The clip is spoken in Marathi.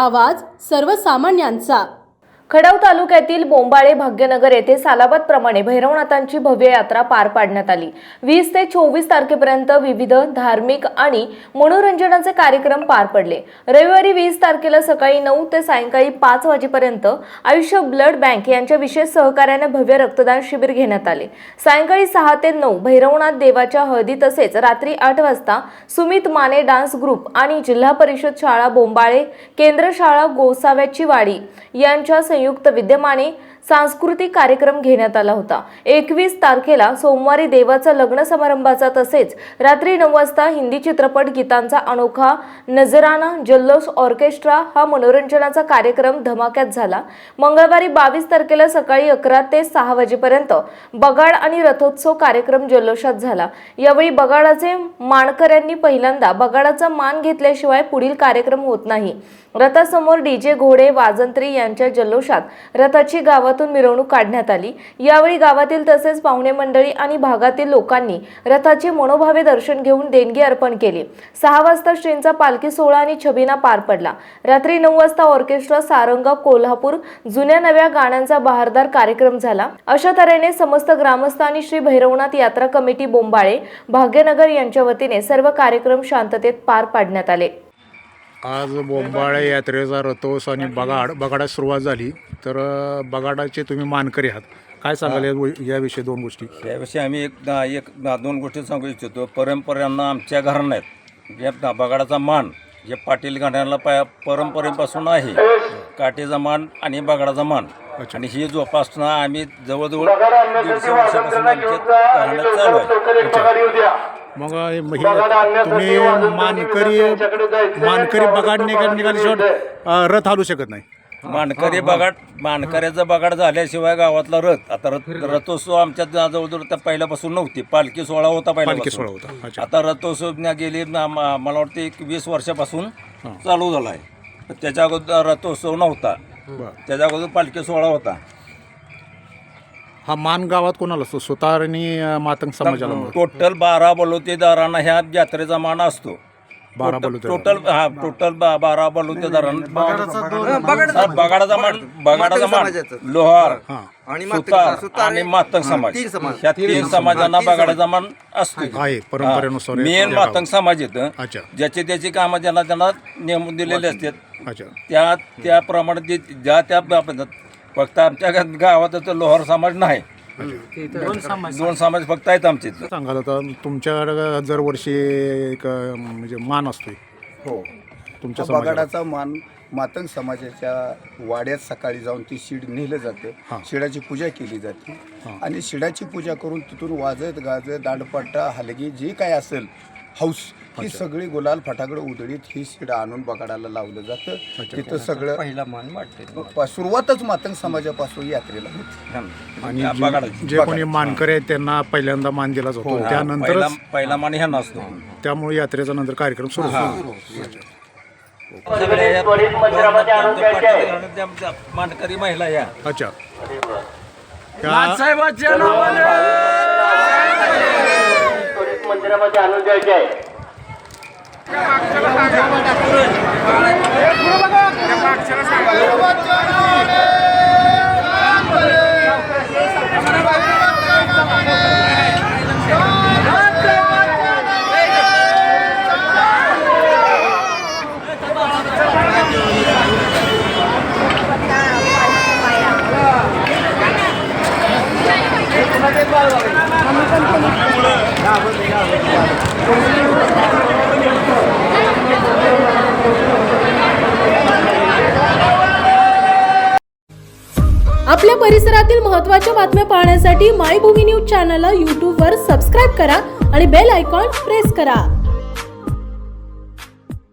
आवाज सर्वसामान्यांचा। खटाव तालुक्यातील बोंबाळे भाग्यनगर येथे सालाबादप्रमाणे भैरवनाथांची भव्य यात्रा पार पाडण्यात आली। 20 ते 24 तारखेपर्यंत विविध धार्मिक आणि मनोरंजनाचे कार्यक्रम पार पडले। रविवारी 20 तारखेला सकाळी 9 ते सायंकाळी 5 वाजेपर्यंत आयुष्य ब्लड बँक यांच्या विशेष सहकार्याने भव्य रक्तदान शिबिर घेण्यात आले। सायंकाळी 6 ते 9 भैरवनाथ देवाच्या हळदी तसेच रात्री 8 वाजता सुमित माने डान्स ग्रुप आणि जिल्हा परिषद शाळा बोंबाळे, केंद्र शाळा गोसाव्याची वाडी यांच्या संयुक्त विद्यमाने सांस्कृतिक कार्यक्रम घेण्यात आला होता। 21 तारखेला सोमवारी देवाचा लग्न समारंभाचा तसेच रात्री 9 वाजता हिंदी चित्रपट गीतांचा अनोखा नजराना जल्लोष ऑर्केस्ट्रा हा मनोरंजनाचा कार्यक्रम धमाक्यात झाला। मंगळवारी 22 तारखेला सकाळी 11 ते 6 वाजेपर्यंत बगाड आणि रथोत्सव कार्यक्रम जल्लोषात झाला। यावेळी बगाडाचे मानकऱ्यांनी पहिल्यांदा बगाडाचा मान घेतल्याशिवाय पुढील कार्यक्रम होत नाही। रथासमोर डीजे घोडे वाजंत्री यांच्या जल्लोषात रथाची गावातून मिरवणूक काढण्यात आली। यावेळी गावातील तसेच पाहुणे मंडळी आणि भागातील लोकांनी रथाचे मनोभावे दर्शन घेऊन देणगी अर्पण केली। 6 वाजता श्रींचा पालखी सोहळा आणि छबिना पार पडला। रात्री 9 वाजता ऑर्केस्ट्रा सारंग कोल्हापूर जुन्या नव्या गाण्यांचा बहारदार कार्यक्रम झाला। अशा तऱ्हेने समस्त ग्रामस्थ आणि श्री भैरवनाथ यात्रा कमिटी बोंबाळे भाग्यनगर यांच्या वतीने सर्व कार्यक्रम शांततेत पार पाडण्यात आले। आज बोंबाळे यात्रेचा रथोत्सव आणि बगाडात सुरुवात झाली। तर बगाडाचे तुम्ही मानकरी आहात, काय सांगाल याविषयी दोन गोष्टी? याविषयी आम्ही दोन गोष्टी सांगू इच्छितो। परंपरांना आमच्या घराण्यात जे बगाडाचा मान जे पाटील घराण्याला परंपरेपासून आहे, काठीचा मान आणि बगाडाचा मान, आणि ही जोपासना आम्ही जवळजवळ 150 वर्षापासून आमच्या घराण्यात चालू आहे। मग तुम्ही मानकरी बगाड निघाल्याशिवाय रथ हालू शकत नाही। मानकऱ्याचा बगाड झाल्याशिवाय गावातला रथ, आता रथोत्सव आमच्या जवळजवळ त्या पहिल्यापासून नव्हती, पालखी सोहळा होता पहिला, आता रथोत्सव गेली मला वाटते 20 वर्षापासून चालू झाला आहे। त्याच्या अगोदर रथोत्सव नव्हता, त्याच्या अगोदर पालखी सोहळा होता। हा मान गावात कोणाला असतो? सुतार आणि मातंग समाजाला टोटल 12 बलुतेदारांना ह्या यात्रेचा मान असतो। 12 टोटल 12 बलुतेदारांना बगाडाचा मान लोहार सुतार आणि मातंग समाज, ह्या 3 समाजांना बगाडाचा मान असतो आहे परंपरेनुसार। मेन मातंग समाज येतं, ज्याची त्याची कामं त्यांना नेमून दिलेले असतात, त्याप्रमाणे त्या फक्त आमच्या गावात लोहार समाज नाही, 2 समाज फक्त आहेत आमचे। सांगाल आता तुमच्याकडे दर वर्षी एक म्हणजे मान असतोय? हो, तुमच्या बगाडाचा मान मातंग समाजाच्या वाड्यात सकाळी जाऊन ती शिड नेलं जाते, शिडाची पूजा केली जाते आणि शिडाची पूजा करून तिथून वाजत गाजत दांडपट्टा हलगी जे काय असेल हौस ही सगळी गुलाल फटाकड उधळीत ही शिड आणून बगाडाला लावलं जातं। तिथं सगळं पहिला मान वाटते, सुरुवातच मातंग समाजापासून यात्रेला होती। आणि जे कोणी मानकरी आहेत त्यांना पहिल्यांदा मान दिला जातो, त्यानंतर पहिला मान ह्या नसतो, त्यामुळे यात्रेचा नंतर कार्यक्रम सुरू होतो। मानकरी महिला या अच्छा मंदिरामध्ये आणून द्यायचे आहे। आपल्या परिसरातील महत्त्वाच्या बातम्या पाहण्यासाठी मायभूमी न्यूज चॅनलला YouTube वर सबस्क्राईब करा आणि बेल आयकॉन प्रेस करा।